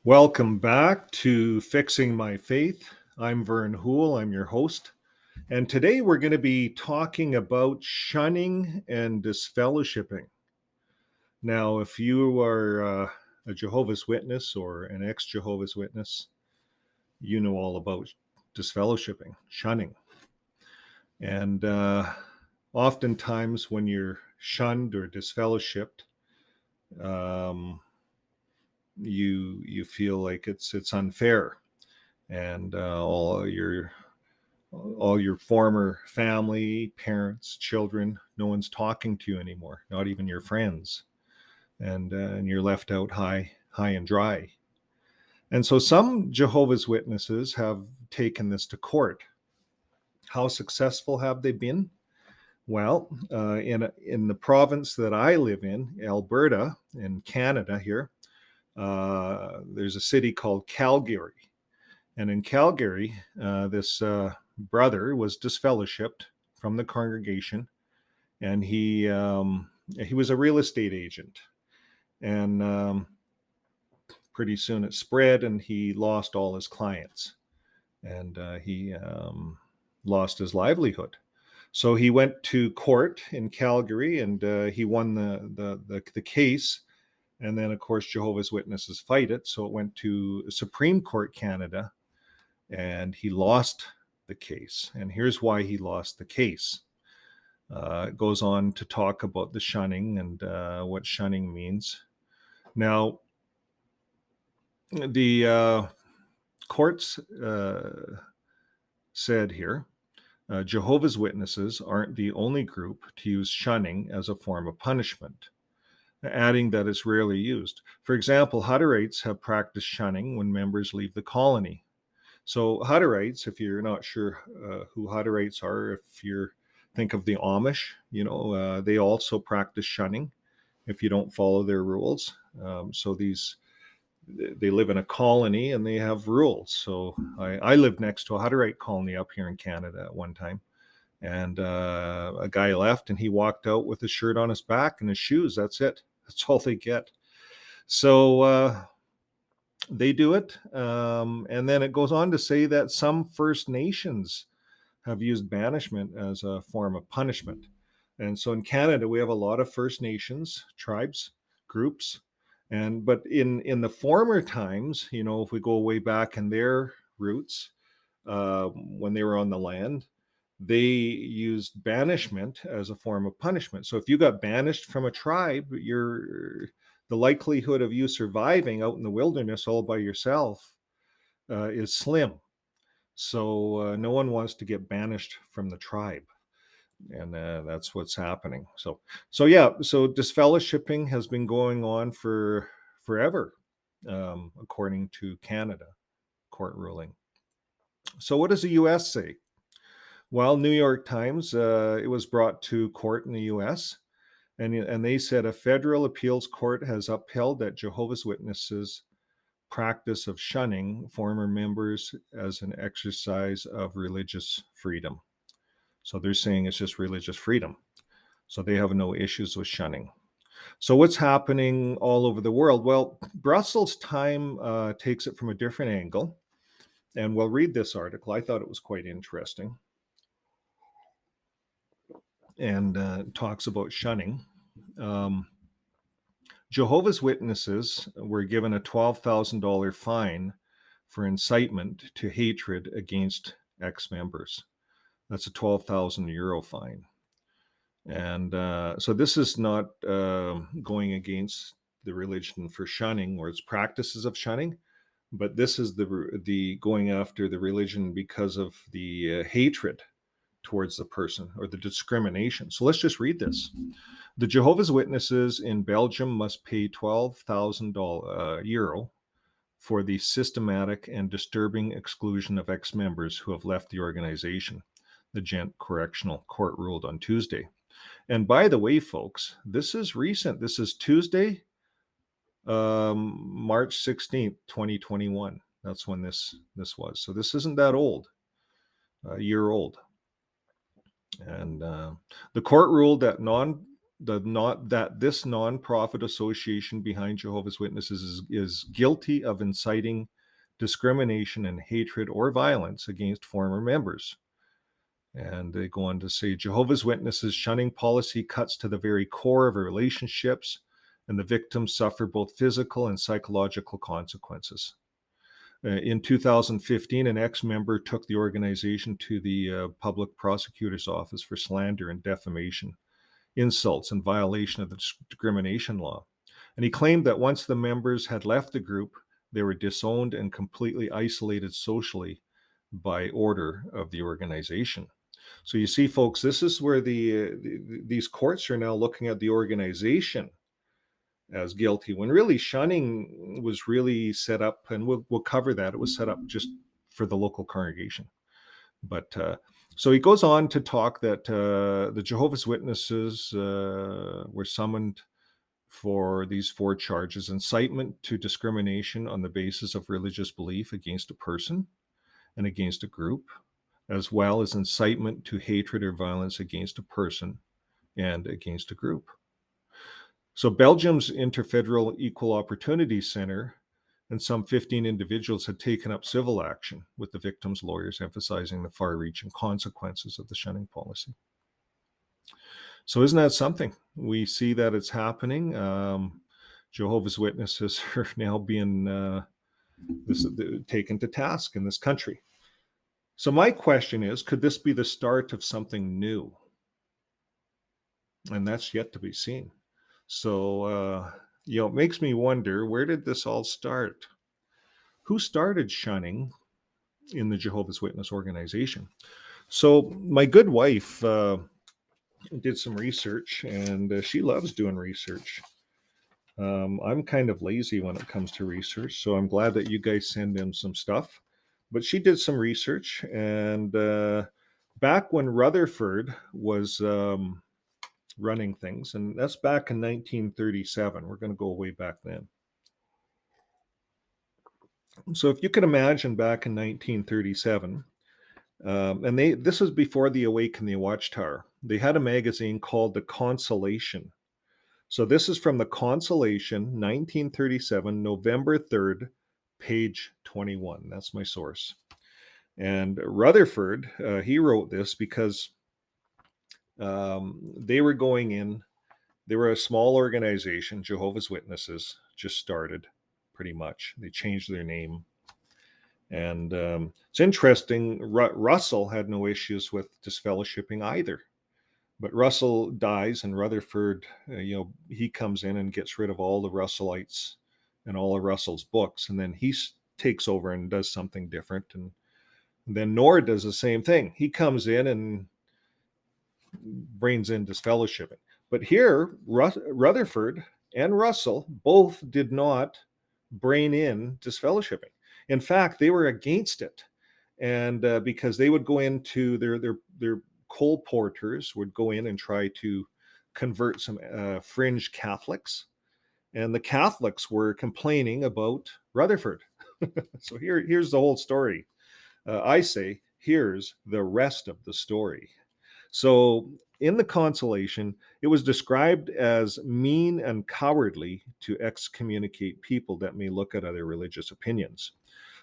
Welcome back to Fixing My Faith. I'm Vern Houle, I'm your host. And today we're going to be talking about shunning and disfellowshipping. Now, if you are a Jehovah's Witness or an ex-Jehovah's Witness, you know all about disfellowshipping, shunning. And oftentimes when you're shunned or disfellowshipped, you feel like it's unfair, and all your former family, parents, children, no one's talking to you anymore, not even your friends, and you're left out high and dry. And so some Jehovah's Witnesses have taken this to court. How successful have they been? Well, in the province that I live in, Alberta, in Canada here, there's a city called Calgary. And in Calgary, this brother was disfellowshipped from the congregation, and he was a real estate agent. And pretty soon it spread, and he lost all his clients, and he lost his livelihood. So he went to court in Calgary, and he won the case. And then, of course, Jehovah's Witnesses fight it. So it went to Supreme Court Canada, and he lost the case. And here's why he lost the case. It goes on to talk about the shunning and what shunning means. Now, the courts said here, Jehovah's Witnesses aren't the only group to use shunning as a form of punishment, adding that it's rarely used. For example, Hutterites have practiced shunning when members leave the colony. So Hutterites, if you're not sure who Hutterites are, if you think of the Amish, they also practice shunning if you don't follow their rules. So they live in a colony and they have rules. So I lived next to a Hutterite colony up here in Canada at one time. And a guy left and he walked out with his shirt on his back and his shoes. That's it. That's all they get. So they do it. And then it goes on to say that some First Nations have used banishment as a form of punishment. And so in Canada, we have a lot of First Nations, tribes, groups. But in the former times, if we go way back in their roots, when they were on the land, they used banishment as a form of punishment. So if you got banished from a tribe, the likelihood of you surviving out in the wilderness all by yourself is slim. So no one wants to get banished from the tribe, and that's what's happening. So disfellowshipping has been going on for forever, according to Canada court ruling. So what does the U.S. say? Well, New York Times, it was brought to court in the U.S., and they said a federal appeals court has upheld that Jehovah's Witnesses practice of shunning former members as an exercise of religious freedom. So they're saying it's just religious freedom. So they have no issues with shunning. So what's happening all over the world? Well, Brussels Time takes it from a different angle. And we'll read this article. I thought it was quite interesting. And talks about shunning. Jehovah's Witnesses were given a $12,000 fine for incitement to hatred against ex-members. That's a 12,000 euro fine. And so this is not going against the religion for shunning or its practices of shunning, but this is the going after the religion because of the hatred towards the person or the discrimination. So let's just read this. The Jehovah's Witnesses in Belgium must pay 12,000 euro for the systematic and disturbing exclusion of ex-members who have left the organization, the Gent Correctional Court ruled on Tuesday. And by the way, folks, this is recent. This is Tuesday, March 16th, 2021. That's when this was. So this isn't that old, a year old. And the court ruled that this nonprofit association behind Jehovah's Witnesses is guilty of inciting discrimination and hatred or violence against former members. And they go on to say Jehovah's Witnesses shunning policy cuts to the very core of relationships, and the victims suffer both physical and psychological consequences. In 2015, an ex-member took the organization to the public prosecutor's office for slander and defamation, insults, and violation of the discrimination law. And he claimed that once the members had left the group, they were disowned and completely isolated socially by order of the organization. So you see, folks, this is where these courts are now looking at the organization as guilty, when really shunning was really set up, and we'll cover that. It was set up just for the local congregation. But so he goes on to talk that the Jehovah's Witnesses were summoned for these 4 charges: incitement to discrimination on the basis of religious belief against a person and against a group, as well as incitement to hatred or violence against a person and against a group. So Belgium's Interfederal Equal Opportunity Center and some 15 individuals had taken up civil action with the victims' lawyers, emphasizing the far-reaching consequences of the shunning policy. So isn't that something? We see that it's happening. Jehovah's Witnesses are now being taken to task in this country. So my question is, could this be the start of something new? And that's yet to be seen. So, it makes me wonder, where did this all start? Who started shunning in the Jehovah's Witness organization? So my good wife did some research, and she loves doing research. I'm kind of lazy when it comes to research, so I'm glad that you guys send in some stuff. But she did some research, and back when Rutherford was running things, and that's back in 1937. We're going to go way back then. So if you can imagine back in 1937, and this was before the Awake and the Watchtower, they had a magazine called The Consolation. So this is from The Consolation, 1937, November 3rd, page 21. That's my source. And Rutherford, he wrote this because they were going in. They were a small organization, Jehovah's Witnesses, just started, pretty much. They changed their name. And it's interesting, Russell had no issues with disfellowshipping either. But Russell dies, and Rutherford, he comes in and gets rid of all the Russellites and all of Russell's books. And then he takes over and does something different. And then Nord does the same thing. He comes in and brings in disfellowshipping. But here, Rutherford and Russell both did not bring in disfellowshipping. In fact, they were against it. And because they would go into their coal porters would go in and try to convert some fringe Catholics. And the Catholics were complaining about Rutherford. So here's the whole story. I say, here's the rest of the story. So in the Consolation, it was described as mean and cowardly to excommunicate people that may look at other religious opinions.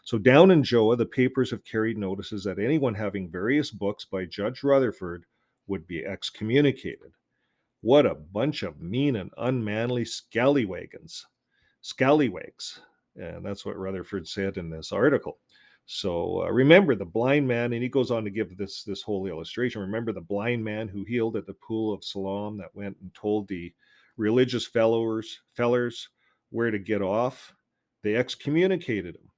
So down in Joa, the papers have carried notices that anyone having various books by Judge Rutherford would be excommunicated. What a bunch of mean and unmanly scallywags. And that's what Rutherford said in this article. So remember the blind man, and he goes on to give this whole illustration. Remember the blind man who healed at the pool of Siloam, that went and told the religious fellers where to get off? They excommunicated him.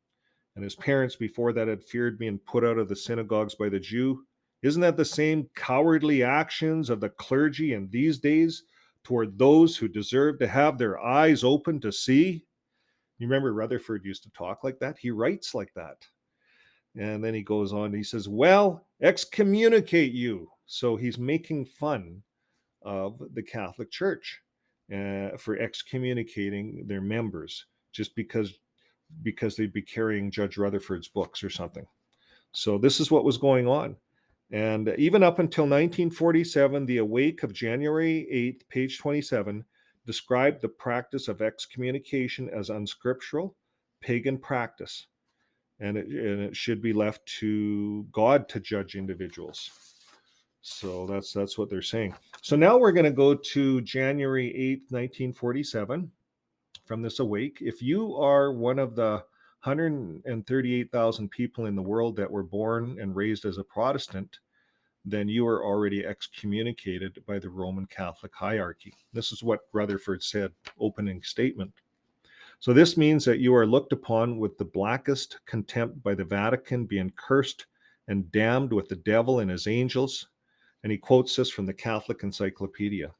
And his parents before that had feared being put out of the synagogues by the Jew. Isn't that the same cowardly actions of the clergy in these days toward those who deserve to have their eyes open to see? You remember Rutherford used to talk like that? He writes like that. And then he goes on, he says, well, excommunicate you. So he's making fun of the Catholic Church for excommunicating their members just because they'd be carrying Judge Rutherford's books or something. So this is what was going on. And even up until 1947, the Awake of January 8th, page 27, described the practice of excommunication as unscriptural, pagan practice. And it should be left to God to judge individuals. So that's what they're saying. So now we're going to go to January 8th, 1947, from this Awake. If you are one of the 138,000 people in the world that were born and raised as a Protestant, then you are already excommunicated by the Roman Catholic hierarchy. This is what Rutherford said, opening statement. So this means that you are looked upon with the blackest contempt by the Vatican, being cursed and damned with the devil and his angels. And he quotes this from the Catholic Encyclopedia.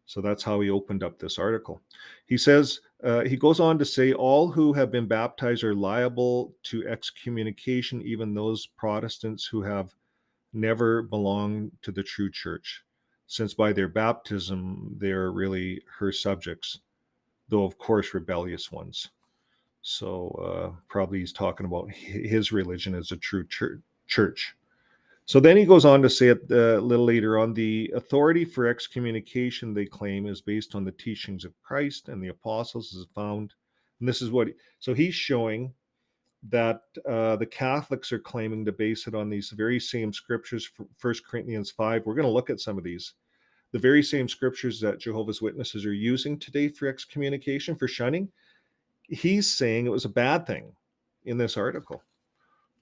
So that's how he opened up this article. He says, he goes on to say, all who have been baptized are liable to excommunication, even those Protestants who have never belonged to the true church, since by their baptism they are really her subjects, though of course rebellious ones. So probably he's talking about his religion as a true church. So then he goes on to say it a little later on, the authority for excommunication, they claim, is based on the teachings of Christ and the apostles as found. And this is what, so he's showing that the Catholics are claiming to base it on these very same scriptures, 1 Corinthians 5. We're going to look at some of these. The very same scriptures that Jehovah's Witnesses are using today for excommunication, for shunning. He's saying it was a bad thing in this article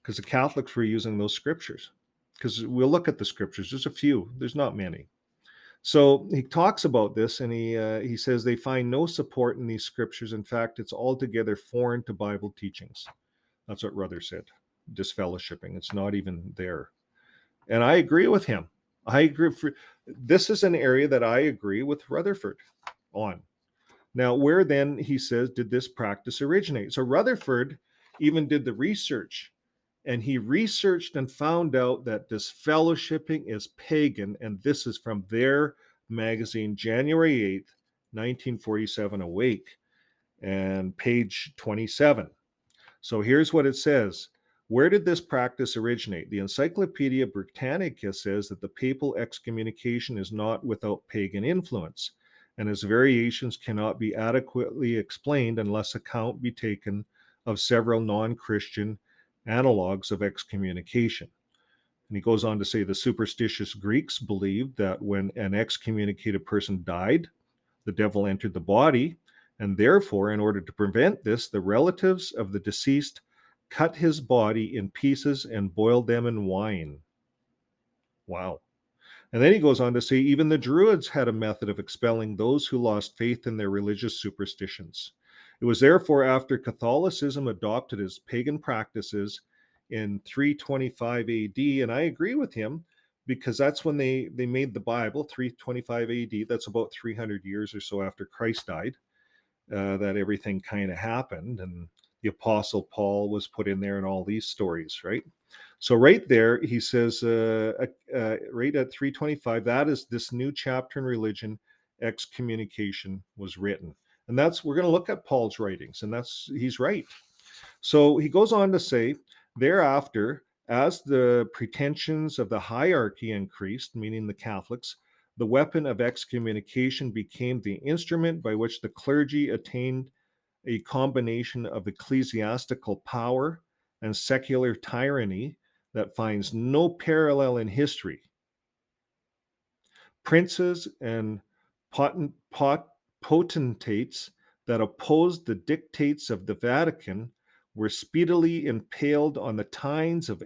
because the Catholics were using those scriptures. Because we'll look at the scriptures. There's a few. There's not many. So he talks about this, and he says they find no support in these scriptures. In fact, it's altogether foreign to Bible teachings. That's what Ruther said. Disfellowshipping. It's not even there. And I agree with him. I agree. This is an area that I agree with Rutherford on. Now, where then, he says, did this practice originate? So Rutherford even did the research, and he researched and found out that disfellowshipping is pagan, and this is from their magazine, January 8th, 1947, Awake, and page 27. So here's what it says. Where did this practice originate? The Encyclopedia Britannica says that the papal excommunication is not without pagan influence, and its variations cannot be adequately explained unless account be taken of several non-Christian analogues of excommunication. And he goes on to say the superstitious Greeks believed that when an excommunicated person died, the devil entered the body, and therefore, in order to prevent this, the relatives of the deceased cut his body in pieces and boiled them in wine. Wow. And then he goes on to say even the Druids had a method of expelling those who lost faith in their religious superstitions. It was therefore after Catholicism adopted as pagan practices in 325 AD, and I agree with him because that's when they made the Bible, 325 AD. That's about 300 years or so after Christ died, that everything kind of happened, and the Apostle Paul was put in there and all these stories, right? So right there, he says, right at 325, that is this new chapter in religion, excommunication was written. And we're going to look at Paul's writings, and he's right. So he goes on to say, thereafter, as the pretensions of the hierarchy increased, meaning the Catholics, the weapon of excommunication became the instrument by which the clergy attained a combination of ecclesiastical power and secular tyranny that finds no parallel in history. Princes and potentates that opposed the dictates of the Vatican were speedily impaled on the tines of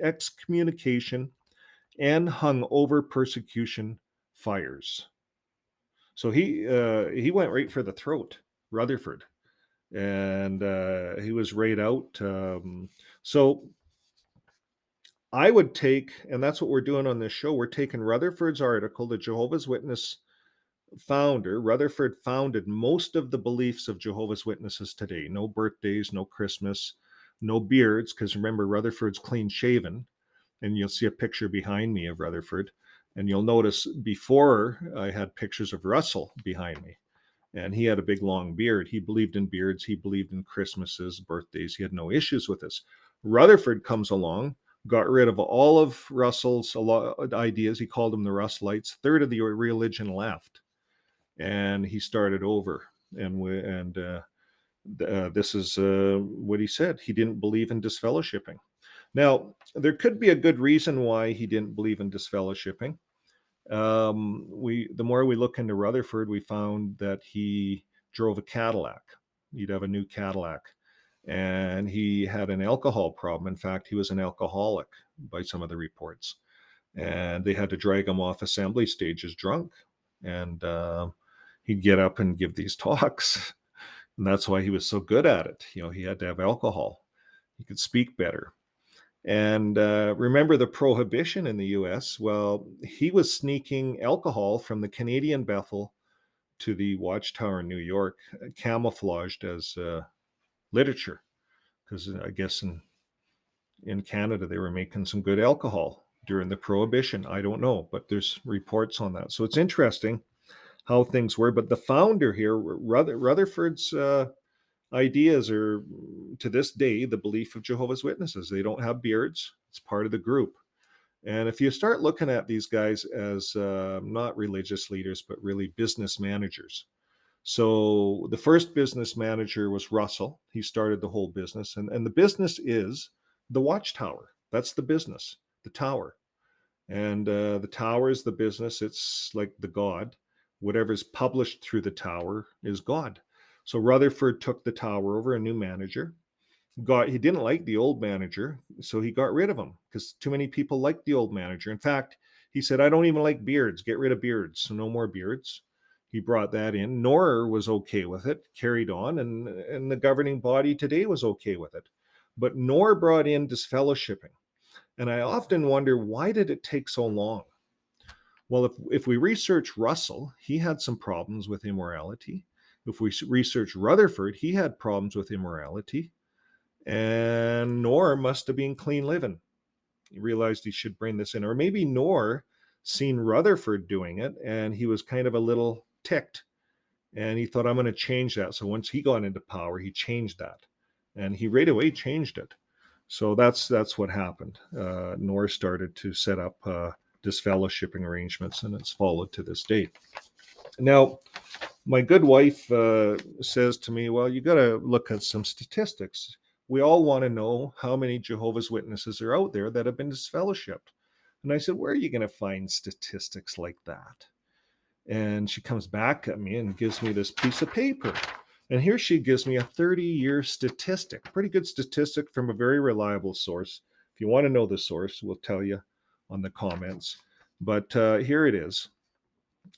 excommunication and hung over persecution fires. So he went right for the throat, Rutherford, and he was right out. So I would take, and that's what we're doing on this show, we're taking Rutherford's article, the Jehovah's Witness founder. Rutherford founded most of the beliefs of Jehovah's Witnesses today. No birthdays, no Christmas, no beards, because remember, Rutherford's clean shaven, and you'll see a picture behind me of Rutherford. And you'll notice before I had pictures of Russell behind me, and he had a big long beard. He believed in beards. He believed in Christmases, birthdays. He had no issues with this. Rutherford comes along got rid of all of Russell's ideas. He called them the Russellites. Third of the religion left, and he started over. This is what he said. He didn't believe in disfellowshipping. Now, there could be a good reason why he didn't believe in disfellowshipping. The more we look into Rutherford, we found that he drove a Cadillac. He'd have a new Cadillac, and he had an alcohol problem. In fact, he was an alcoholic by some of the reports, and they had to drag him off assembly stages drunk. And he'd get up and give these talks, and that's why he was so good at it. He had to have alcohol. He could speak better. And remember the prohibition in the US? Well, he was sneaking alcohol from the Canadian Bethel to the Watchtower in New York, camouflaged as literature, because I guess in Canada they were making some good alcohol during the prohibition. I don't know, but there's reports on that. So it's interesting how things were. But the founder here, Rutherford's ideas are, to this day, the belief of Jehovah's Witnesses. They don't have beards. It's part of the group. And if you start looking at these guys as not religious leaders, but really business managers. So the first business manager was Russell. He started the whole business. And the business is the Watchtower. That's the business, the tower. And the tower is the business. It's like the God. Whatever's published through the tower is God. So Rutherford took the tower over, a new manager. He didn't like the old manager, so he got rid of him because too many people liked the old manager. In fact, he said, I don't even like beards. Get rid of beards. So no more beards. He brought that in. Knorr was okay with it, carried on, and the governing body today was okay with it. But Knorr brought in disfellowshipping. And I often wonder, why did it take so long? Well, if we research Russell, he had some problems with immorality. If we research Rutherford, he had problems with immorality. And Knorr must have been clean living. He realized he should bring this in. Or maybe Knorr seen Rutherford doing it, and he was kind of a little ticked. And he thought, I'm going to change that. So once he got into power, he changed that. And he right away changed it. So that's what happened. Knorr started to set up disfellowshipping arrangements, and it's followed to this day. Now, my good wife says to me, well, you got to look at some statistics. We all want to know how many Jehovah's Witnesses are out there that have been disfellowshipped. And I said, where are you going to find statistics like that? And she comes back at me and gives me this piece of paper. And here she gives me a 30-year statistic, pretty good statistic from a very reliable source. If you want to know the source, we'll tell you on the comments. But here it is.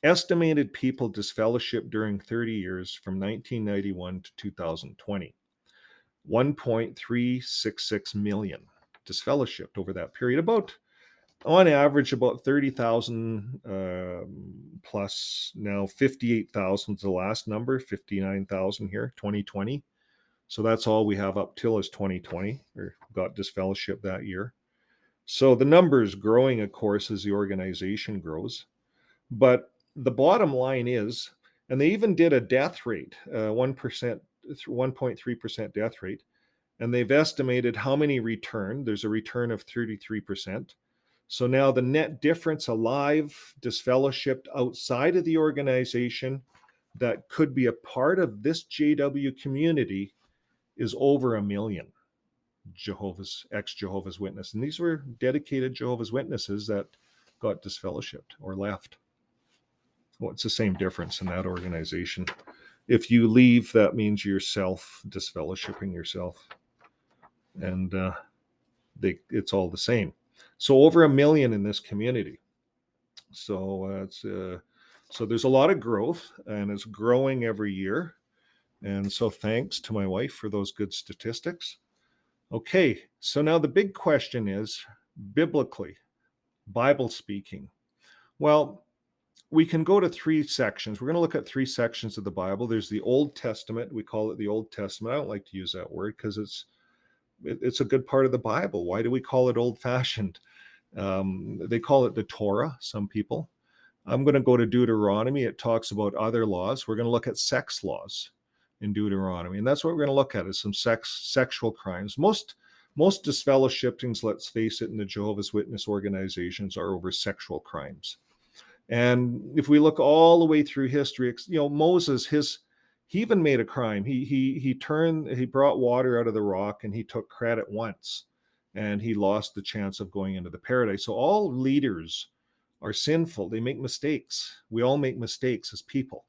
Estimated people disfellowship during 30 years from 1991 to 2020. 1.366 million disfellowshipped over that period. About, on average, about 30,000 plus. Now 58,000 is the last number, 59,000 here, 2020. So that's all we have up till is 2020, or got disfellowship that year. So the number is growing, of course, as the organization grows. But the bottom line is, and they even did a death rate, 1.3% death rate, and they've estimated how many returned. There's a return of 33%. So now the net difference alive, disfellowshipped outside of the organization that could be a part of this JW community is over 1 million ex-Jehovah's Witness. And these were dedicated Jehovah's Witnesses that got disfellowshipped or left. Well, it's the same difference in that organization. If you leave, that means you're disfellowshipping yourself. And it's all the same. So over 1 million in this community. So so there's a lot of growth, and it's growing every year. And so thanks to my wife for those good statistics. Okay, so now the big question is, biblically, Bible speaking. Well, we can go to 3 sections. We're going to look at 3 sections of the Bible. There's the Old Testament. We call it the Old Testament. I don't like to use that word because it's a good part of the Bible. Why do we call it old-fashioned? They call it the Torah, some people. I'm going to go to Deuteronomy. It talks about other laws. We're going to look at sex laws in Deuteronomy. And that's what we're going to look at, is some sexual crimes. Most Most disfellowshippings, let's face it, in the Jehovah's Witness organizations are over sexual crimes. And if we look all the way through history, Moses, he even made a crime. He brought water out of the rock, and he took credit once, and he lost the chance of going into the paradise. So all leaders are sinful. They make mistakes. We all make mistakes as people.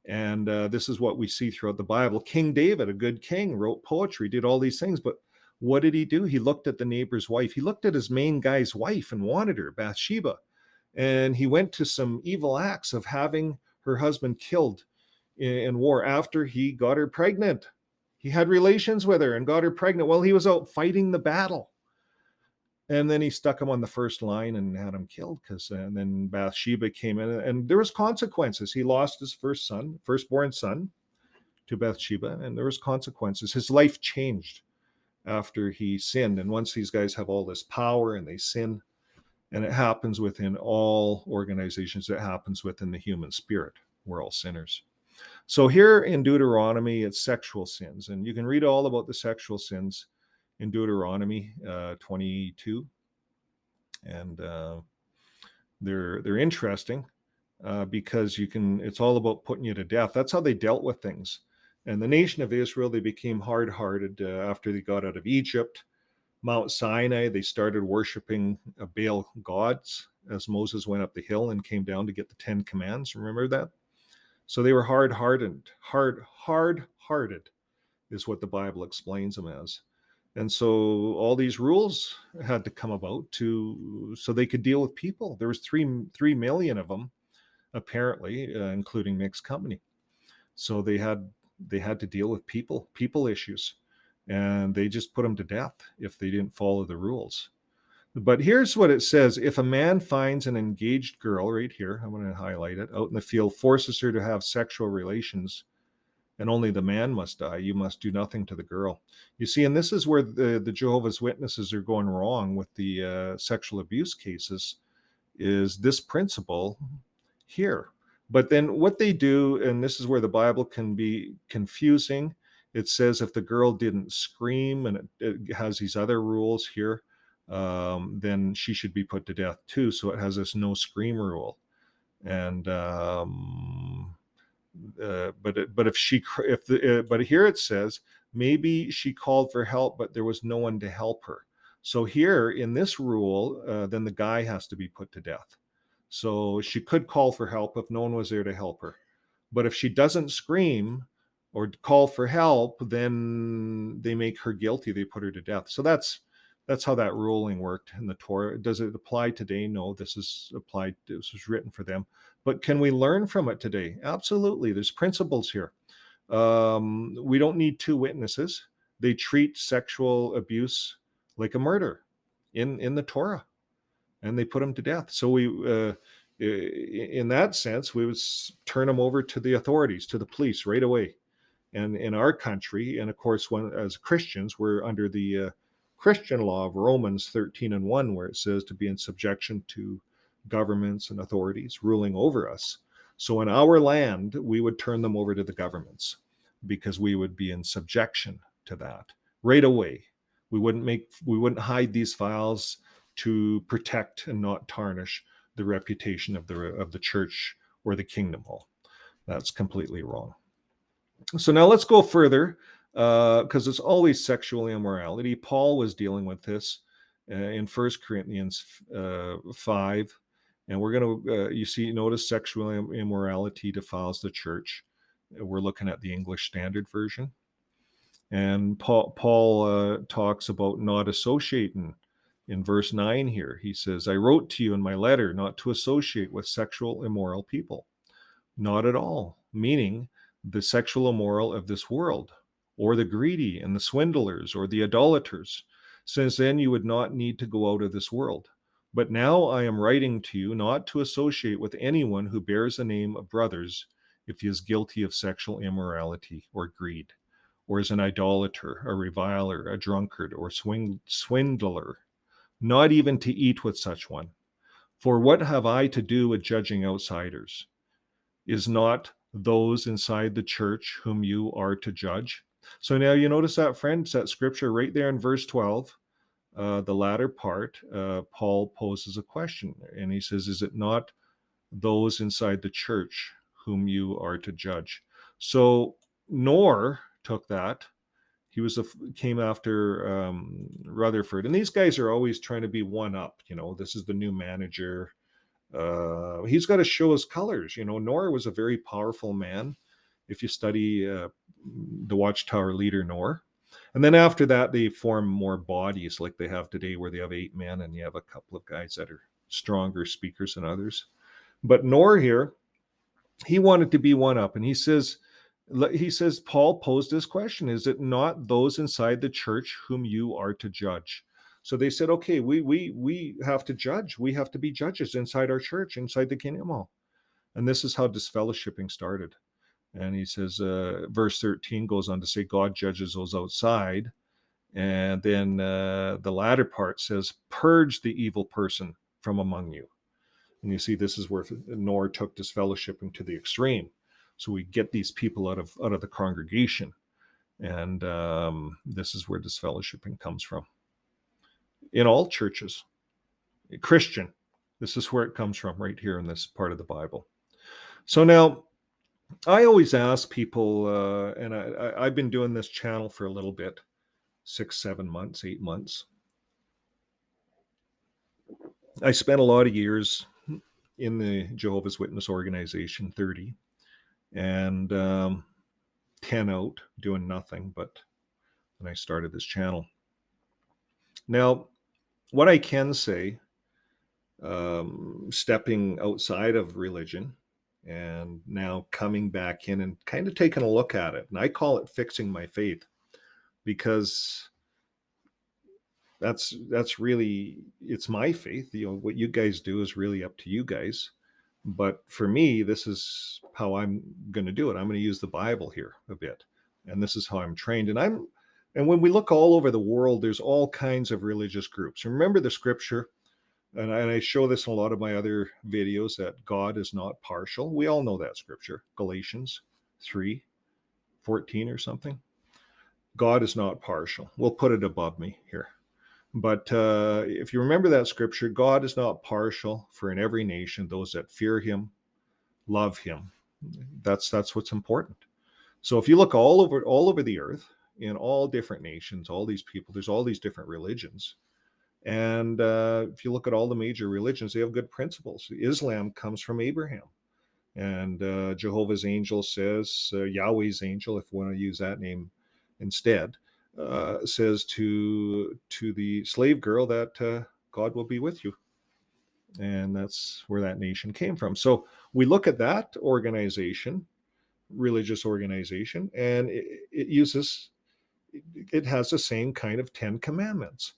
And this is what we see throughout the Bible. King David, a good king, wrote poetry, did all these things. But what did he do? He looked at the neighbor's wife. He looked at his main guy's wife and wanted her, Bathsheba. And he went to some evil acts of having her husband killed in war after he got her pregnant. He had relations with her and got her pregnant while he was out fighting the battle. And then he stuck him on the first line and had him killed, and then Bathsheba came in, and there was consequences. He lost his firstborn son to Bathsheba, and there was consequences. His life changed after he sinned. And once these guys have all this power and they sin, and it happens within all organizations, it happens within the human spirit. We're all sinners. So here in Deuteronomy, it's sexual sins. And you can read all about the sexual sins in Deuteronomy 22. And they're interesting because it's all about putting you to death. That's how they dealt with things. And the nation of Israel, they became hard-hearted after they got out of Egypt. Mount Sinai, they started worshiping Baal gods as Moses went up the hill and came down to get the 10 commands. Remember that? So they were hard-hearted is what the Bible explains them as. And so all these rules had to come about so they could deal with people. There was 3 million of them, apparently, including mixed company. So they had to deal with people issues. And they just put them to death if they didn't follow the rules. But here's what it says. If a man finds an engaged girl, right here, I'm going to highlight it, out in the field, forces her to have sexual relations, and only the man must die, you must do nothing to the girl. You see, and this is where the Jehovah's Witnesses are going wrong with the sexual abuse cases, is this principle here. But then what they do, and this is where the Bible can be confusing, it says if the girl didn't scream, and it has these other rules here, then she should be put to death too. So it has this no scream rule. And but here it says maybe she called for help, but there was no one to help her. So here in this rule, then the guy has to be put to death. So she could call for help if no one was there to help her. But if she doesn't scream or call for help, then they make her guilty. They put her to death. So that's how that ruling worked in the Torah. Does it apply today? No, this is written for them. But can we learn from it today? Absolutely. There's principles here. We don't need 2 witnesses. They treat sexual abuse like a murder in the Torah, and they put them to death. So in that sense, we would turn them over to the authorities, to the police right away. And in our country, and of course, as Christians, we're under the Christian law of Romans 13:1, where it says to be in subjection to governments and authorities ruling over us. So in our land, we would turn them over to the governments because we would be in subjection to that right away. We wouldn't hide these files to protect and not tarnish the reputation of the church or the kingdom hall. That's completely wrong. So now let's go further, because it's always sexual immorality. Paul was dealing with this in 1 Corinthians 5. And we're going to, notice sexual immorality defiles the church. We're looking at the English Standard Version. And Paul talks about not associating in verse 9 here. He says, I wrote to you in my letter not to associate with sexual immoral people. Not at all, meaning the sexual immoral of this world, or the greedy and the swindlers or the idolaters, since then you would not need to go out of this world. But now I am writing to you not to associate with anyone who bears the name of brothers if he is guilty of sexual immorality or greed, or is an idolater, a reviler, a drunkard, or swindler, not even to eat with such one. For what have I to do with judging outsiders? Is not those inside the church whom you are to judge? So now you notice that, friends, that scripture right there in verse 12. the latter part, Paul poses a question, and he says, "Is it not those inside the church whom you are to judge?" So Knorr took that. He came after Rutherford, and these guys are always trying to be one up. This is the new manager. He's got to show his colors. Knorr was a very powerful man. If you study the Watchtower leader Knorr, and then after that they form more bodies like they have today, where they have 8 men and you have a couple of guys that are stronger speakers than others. But Knorr here, he wanted to be one up, and he says Paul posed this question: "Is it not those inside the church whom you are to judge?" So they said, "Okay, we have to judge. We have to be judges inside our church, inside the kingdom hall." And this is how disfellowshipping started. And he says, verse 13 goes on to say, God judges those outside. And then the latter part says, "Purge the evil person from among you." And you see, this is where Knorr took disfellowshipping to the extreme. So we get these people out of the congregation. And this is where disfellowshipping comes from. In all churches, Christian, this is where it comes from, right here in this part of the Bible. So now, I always ask people, and I've been doing this channel for a little bit, 6, 7 months, 8 months. I spent a lot of years in the Jehovah's Witness organization, 30, and 10 out doing nothing, but then I started this channel. Now, what I can say, stepping outside of religion and now coming back in and kind of taking a look at it, and I call it fixing my faith, because that's really, it's my faith. What you guys do is really up to you guys, but for me, this is how I'm going to do it. I'm going to use the Bible here a bit, and this is how I'm trained. And when we look all over the world, there's all kinds of religious groups. Remember the scripture, and I show this in a lot of my other videos, that God is not partial. We all know that scripture, Galatians 3:14 or something. God is not partial. We'll put it above me here. But if you remember that scripture, God is not partial, for in every nation those that fear him love him. That's what's important. So if you look all over the earth, in all different nations, all these people, there's all these different religions. And if you look at all the major religions, they have good principles. Islam comes from Abraham. And Jehovah's angel says, Yahweh's angel, if we want to use that name instead, says to the slave girl that God will be with you. And that's where that nation came from. So we look at that organization, religious organization, and it has the same kind of 10 commandments.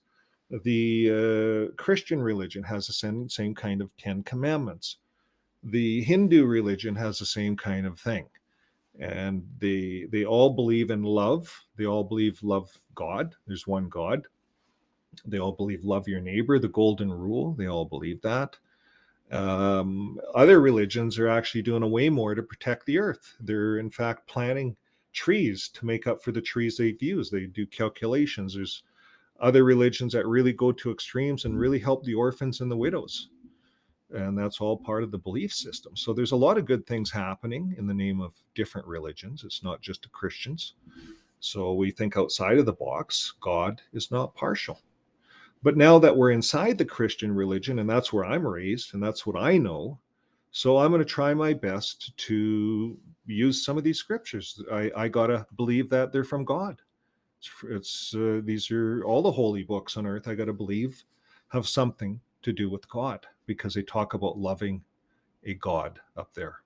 The Christian religion has the same kind of 10 commandments. The Hindu religion has the same kind of thing. And they all believe in love. They all believe love God. There's one God. They all believe love your neighbor, the golden rule. They all believe that. Other religions are actually doing a way more to protect the earth. They're in fact planting trees to make up for the trees they've used. They do calculations. There's other religions that really go to extremes and really help the orphans and the widows. And that's all part of the belief system. So there's a lot of good things happening in the name of different religions. It's not just the Christians. So we think outside of the box. God is not partial. But now that we're inside the Christian religion, and that's where I'm raised, and that's what I know, so I'm going to try my best to use some of these scriptures. I got to believe that they're from God. These are all the holy books on earth. I got to believe have something to do with God, because they talk about loving a God up there.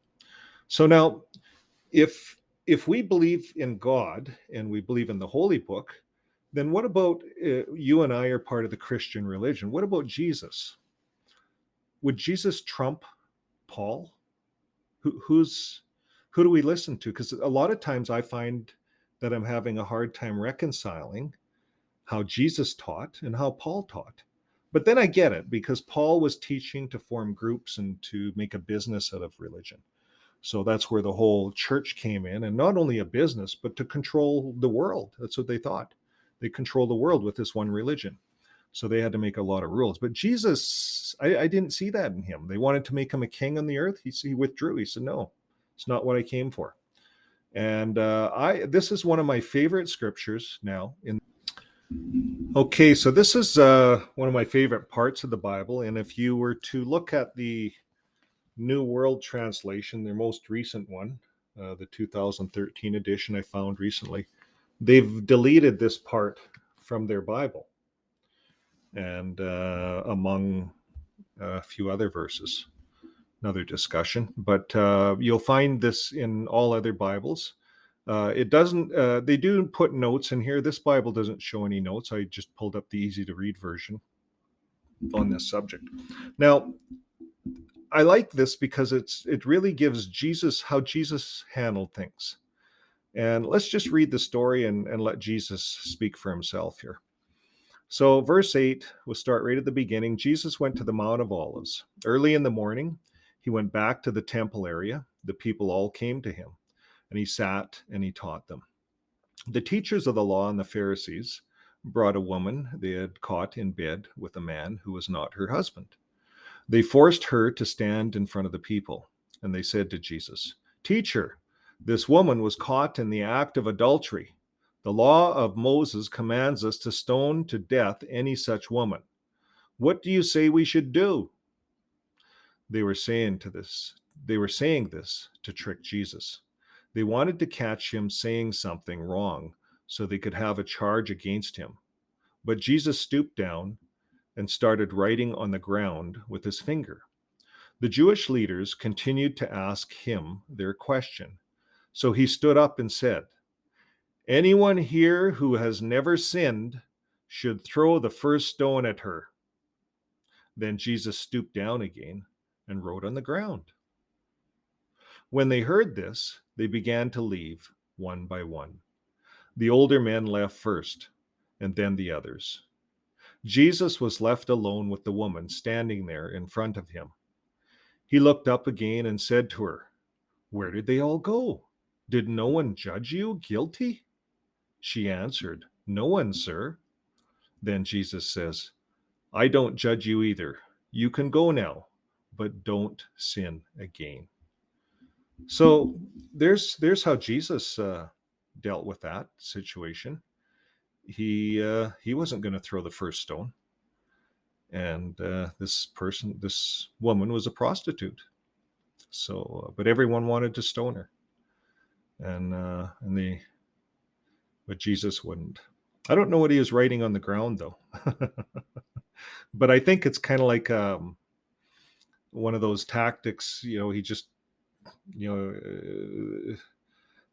So now, if we believe in God and we believe in the holy book, then what about you and I are part of the Christian religion? What about Jesus? Would Jesus trump Paul? Who do we listen to? Because a lot of times I find that I'm having a hard time reconciling how Jesus taught and how Paul taught. But then I get it, because Paul was teaching to form groups and to make a business out of religion. So that's where the whole church came in, and not only a business, but to control the world. That's what they thought. They control the world with this one religion. So they had to make a lot of rules. But Jesus, I didn't see that in him. They wanted to make him a king on the earth. He withdrew. He said, no, it's not what I came for. And this is one of my favorite scriptures now. Okay, so this is one of my favorite parts of the Bible. And if you were to look at the New World Translation, their most recent one, the 2013 edition I found recently, they've deleted this part from their Bible, and among a few other verses. Another discussion, but you'll find this in all other Bibles. It doesn't, they do put notes in here. This Bible doesn't show any notes. I just pulled up the easy to read version on this subject. Now, I like this because it really gives how Jesus handled things. And let's just read the story and let Jesus speak for himself here. So, verse 8, we'll start right at the beginning. Jesus went to the Mount of Olives. Early in the morning, he went back to the temple area. The people all came to him, and he sat and he taught them. The teachers of the law and the Pharisees brought a woman they had caught in bed with a man who was not her husband. They forced her to stand in front of the people, and they said to Jesus, "Teacher, this woman was caught in the act of adultery. The law of Moses commands us to stone to death any such woman. What do you say we should do?" They were saying this to trick Jesus. They wanted to catch him saying something wrong so they could have a charge against him. But Jesus stooped down and started writing on the ground with his finger. The Jewish leaders continued to ask him their question. So he stood up and said, "Anyone here who has never sinned should throw the first stone at her." Then Jesus stooped down again and wrote on the ground. When they heard this, they began to leave one by one. The older men left first, and then the others. Jesus was left alone with the woman standing there in front of him. He looked up again and said to her, "Where did they all go? Did no one judge you guilty?" She answered, "No one, sir." Then Jesus says, "I don't judge you either. You can go now, but don't sin again." So there's how Jesus dealt with that situation. He wasn't going to throw the first stone, and this woman was a prostitute. So, but everyone wanted to stone her, but Jesus wouldn't. I don't know what he was writing on the ground though, but I think it's kind of like one of those tactics. He just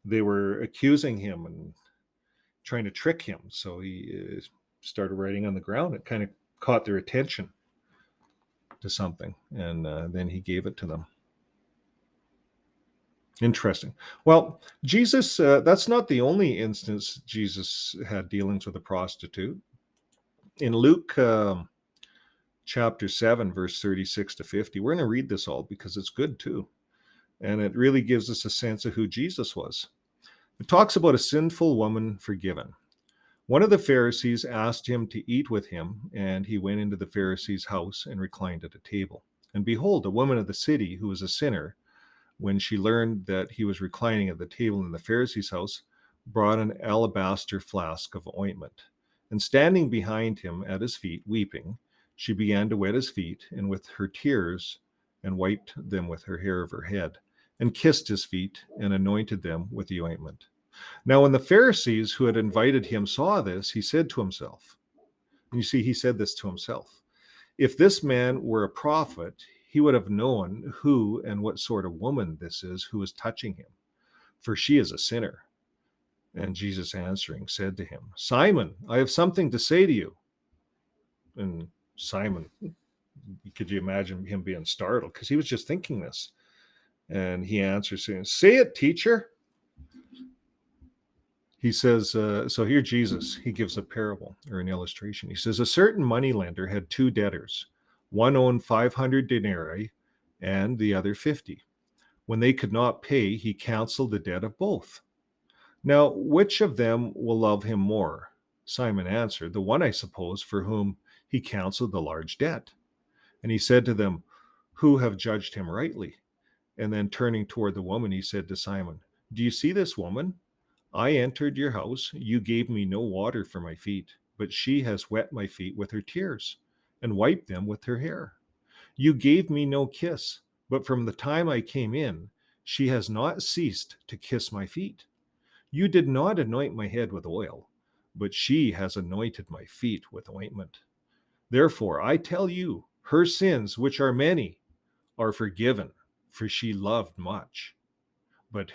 they were accusing him and trying to trick him, so he started writing on the ground. It kind of caught their attention to something, and then he gave it to them. Interesting. Well, Jesus, that's not the only instance Jesus had dealings with a prostitute. In Luke chapter 7, verse 36 to 50, we're going to read this all because it's good too. And it really gives us a sense of who Jesus was. It talks about a sinful woman forgiven. One of the Pharisees asked him to eat with him, and he went into the Pharisee's house and reclined at a table. And behold, a woman of the city who was a sinner, when she learned that he was reclining at the table in the Pharisee's house, brought an alabaster flask of ointment. And standing behind him at his feet, weeping, she began to wet his feet, and with her tears, and wiped them with her hair of her head, and kissed his feet, and anointed them with the ointment. Now, when the Pharisees who had invited him saw this, he said to himself, and you see, he said this to himself, "If this man were a prophet, he would have known who and what sort of woman this is who is touching him, for she is a sinner." And Jesus answering said to him, "Simon, I have something to say to you." And Simon, could you imagine him being startled? Because he was just thinking this. And he answers saying, "Say it, teacher." He says, so here Jesus, he gives a parable or an illustration. He says, a certain moneylender had two debtors. One owed 500 denarii and the other 50. When they could not pay, he canceled the debt of both. Now, which of them will love him more? Simon answered, "The one, I suppose, for whom he canceled the large debt. And he said to them, "Who have judged him rightly?" And then turning toward the woman, he said to Simon, "Do you see this woman? I entered your house. You gave me no water for my feet, but she has wet my feet with her tears and wiped them with her hair. You gave me no kiss, but from the time I came in, she has not ceased to kiss my feet. You did not anoint my head with oil, but she has anointed my feet with ointment. Therefore, I tell you, her sins, which are many, are forgiven, for she loved much. But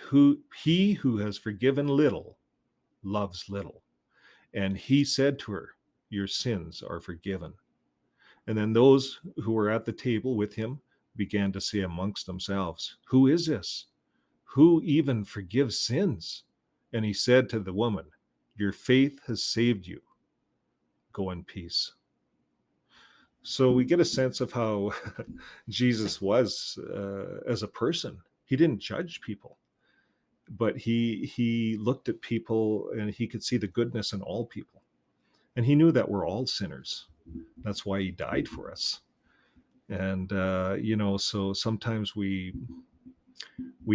he who has forgiven little loves little." And he said to her, "Your sins are forgiven." And then those who were at the table with him began to say amongst themselves, "Who is this? Who even forgives sins?" And he said to the woman, "Your faith has saved you. Go in peace." So we get a sense of how Jesus was as a person. He didn't judge people, but he looked at people and he could see the goodness in all people. And he knew that we're all sinners. That's why he died for us. And so sometimes we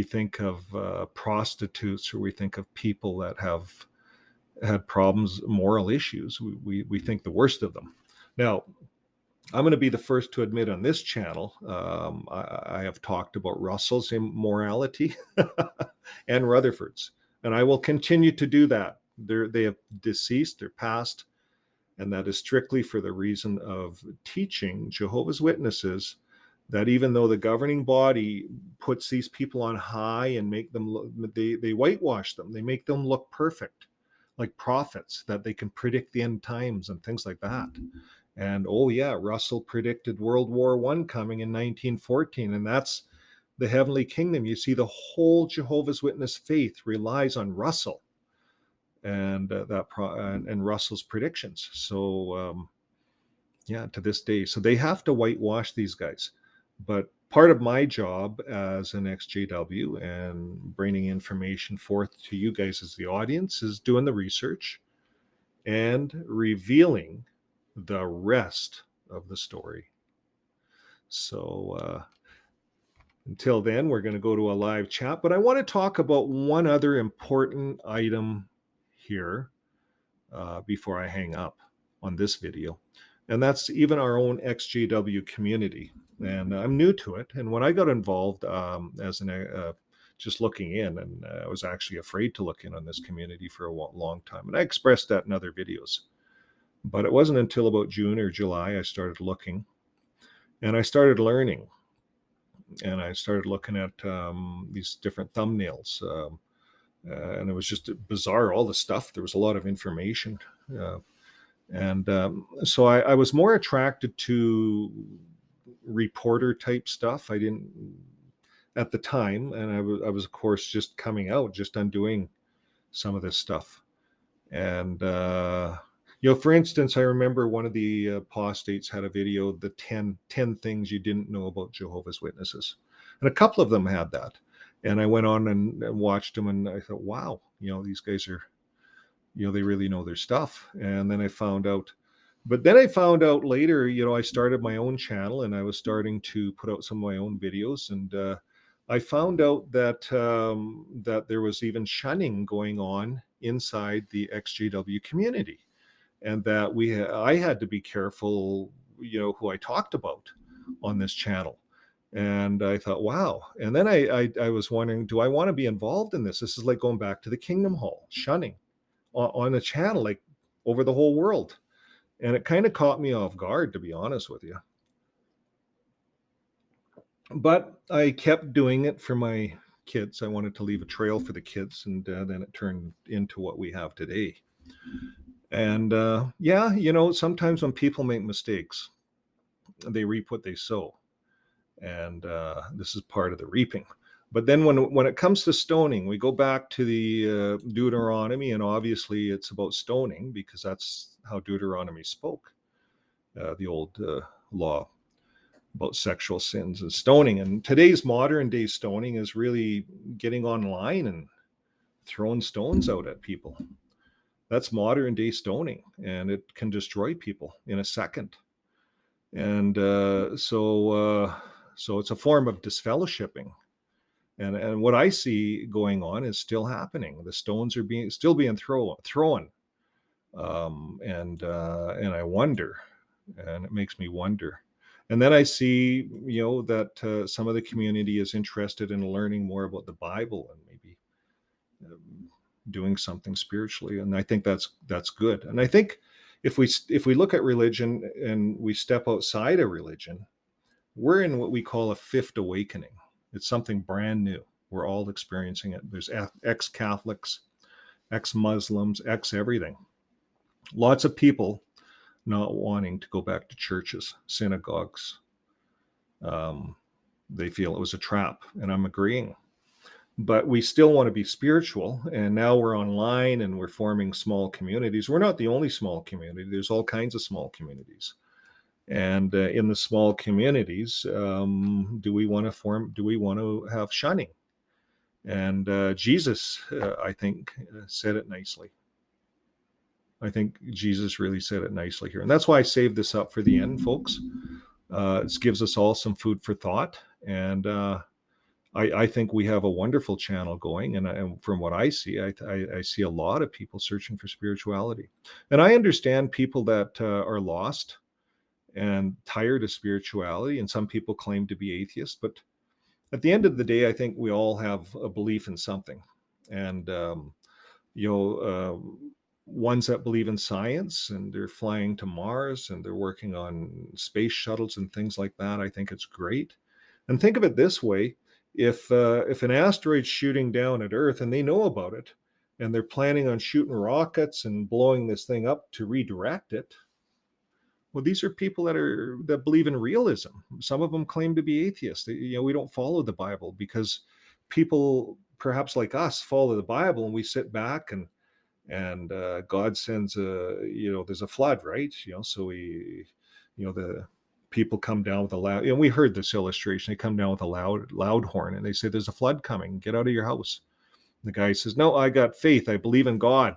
think of prostitutes, or we think of people that have had problems, moral issues. We think the worst of them. Now, I'm going to be the first to admit on this channel, I have talked about Russell's immorality and Rutherford's, and I will continue to do that. They have deceased, they're passed, and that is strictly for the reason of teaching Jehovah's Witnesses that even though the governing body puts these people on high and make them look, they whitewash them, they make them look perfect, like prophets, that they can predict the end times and things like that. And oh yeah, Russell predicted World War I coming in 1914, and that's the heavenly kingdom. You see, the whole Jehovah's Witness faith relies on Russell and and Russell's predictions. So yeah, to this day, so they have to whitewash these guys. But part of my job as an XJW and bringing information forth to you guys as the audience is doing the research and revealing the rest of the story. So until then, we're going to go to a live chat, but I want to talk about one other important item here before I hang up on this video. And that's even our own XJW community. And I'm new to it. And when I got involved as just looking in, and I was actually afraid to look in on this community for a long time. And I expressed that in other videos. But it wasn't until about June or July I started looking. And I started learning. And I started looking at these different thumbnails. And it was just bizarre, all the stuff. There was a lot of information. So I was more attracted to reporter type stuff. I didn't at the time, and I was of course just coming out, just undoing some of this stuff. And for instance, I remember one of the apostates had a video, the 10 things you didn't know about Jehovah's Witnesses, and a couple of them had that. And I went on and watched them, and I thought, wow, these guys are, they really know their stuff. And then I found out later, I started my own channel and I was starting to put out some of my own videos. And I found out that that there was even shunning going on inside the XJW community, and that I had to be careful, who I talked about on this channel. And I thought, wow. And then I was wondering, do I want to be involved in this? This is like going back to the Kingdom Hall, shunning on a channel, like over the whole world. And it kind of caught me off guard, to be honest with you. But I kept doing it for my kids. I wanted to leave a trail for the kids, and then it turned into what we have today. And yeah, sometimes when people make mistakes, they reap what they sow. And this is part of the reaping. But then when it comes to stoning, we go back to the Deuteronomy, and obviously it's about stoning because that's how Deuteronomy spoke, the old law about sexual sins and stoning. And today's modern day stoning is really getting online and throwing stones out at people. That's modern day stoning, and it can destroy people in a second. And so it's a form of disfellowshipping. And what I see going on is still happening. The stones are still being thrown, and I wonder, and it makes me wonder. And then I see, that some of the community is interested in learning more about the Bible and maybe um, doing something spiritually, and I think that's good. And I think if we look at religion and we step outside of religion, we're in what we call a fifth awakening. It's something brand new. We're all experiencing it. There's ex-Catholics, ex-Muslims, ex-everything. Lots of people not wanting to go back to churches, synagogues. Um, they feel it was a trap, and I'm agreeing. But we still want to be spiritual, and now we're online and we're forming small communities. We're not the only small community. There's all kinds of small communities. And in the small communities, do we want to have shunning? And Jesus, I think, said it nicely. I think Jesus really said it nicely here. And that's why I saved this up for the end, folks. It gives us all some food for thought. And I think we have a wonderful channel going. And from what I see, I see a lot of people searching for spirituality. And I understand people that are lost and tired of spirituality. And some people claim to be atheists. But at the end of the day, I think we all have a belief in something. And, you know, ones that believe in science and they're flying to Mars and they're working on space shuttles and things like that, I think it's great. And think of it this way: if an asteroid's shooting down at Earth and they know about it, and they're planning on shooting rockets and blowing this thing up to redirect it, well, these are people that believe in realism. Some of them claim to be atheists. We don't follow the Bible because people perhaps like us follow the Bible and we sit back and God sends there's a flood, right? So the people come down with a loud. We heard this illustration. They come down with a loud horn and they say, "There's a flood coming. Get out of your house." And the guy says, "No, I got faith. I believe in God."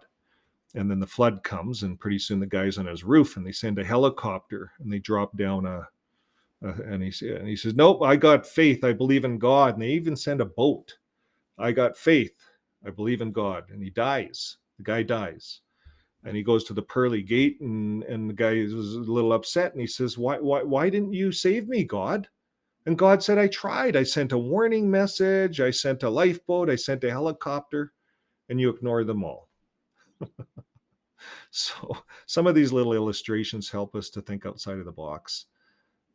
And then the flood comes, and pretty soon the guy's on his roof, and they send a helicopter, and they drop down and he says, "Nope, I got faith. I believe in God." And they even send a boat. "I got faith. I believe in God." And he dies. The guy dies. And he goes to the pearly gate, and the guy is a little upset, and he says, "Why didn't you save me, God?" And God said, "I tried. I sent a warning message. I sent a lifeboat. I sent a helicopter, and you ignored them all." So some of these little illustrations help us to think outside of the box.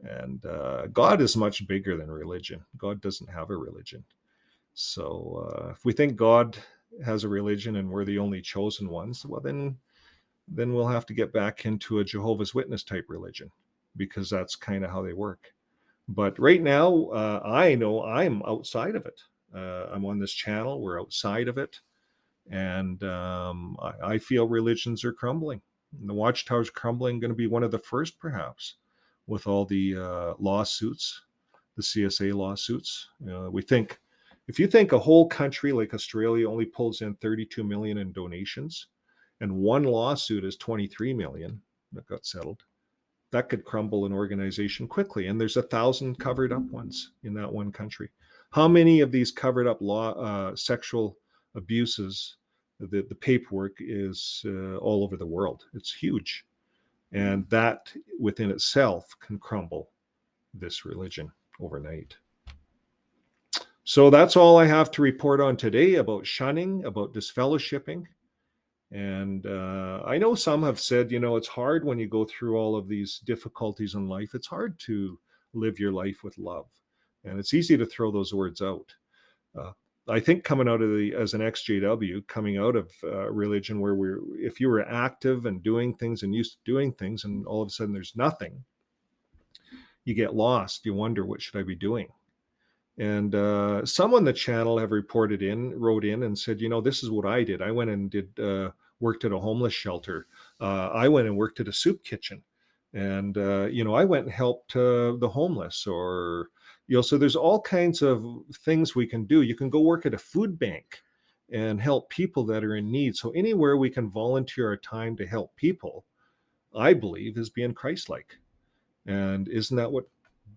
And God is much bigger than religion. God doesn't have a religion. So if we think God has a religion and we're the only chosen ones, well, then we'll have to get back into a Jehovah's Witness type religion, because that's kind of how they work. But right now, I know I'm outside of it. I'm on this channel. We're outside of it. And I feel religions are crumbling. And the Watchtower's crumbling, going to be one of the first, perhaps, with all the lawsuits, the CSA lawsuits. If you think a whole country like Australia only pulls in 32 million in donations, and one lawsuit is 23 million that got settled, that could crumble an organization quickly. And there's 1,000 covered up ones in that one country. How many of these covered up sexual abuses, the paperwork is all over the world? It's huge. And that within itself can crumble this religion overnight. So that's all I have to report on today about shunning, about disfellowshipping. And I know some have said, it's hard when you go through all of these difficulties in life. It's hard to live your life with love. And it's easy to throw those words out. Uh, I think coming out of as an XJW, coming out of religion, where if you were active and doing things and used to doing things, and all of a sudden there's nothing, you get lost. You wonder, what should I be doing? And some on the channel have wrote in and said, this is what I did. I went and worked at a homeless shelter. I went and worked at a soup kitchen. And, I went and helped the homeless, or, so there's all kinds of things we can do. You can go work at a food bank and help people that are in need. So anywhere we can volunteer our time to help people, I believe, is being Christ-like. And isn't that what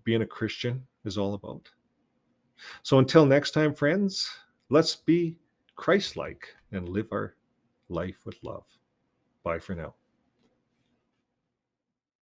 being a Christian is all about? So until next time, friends, let's be Christ-like and live our life with love. Bye for now.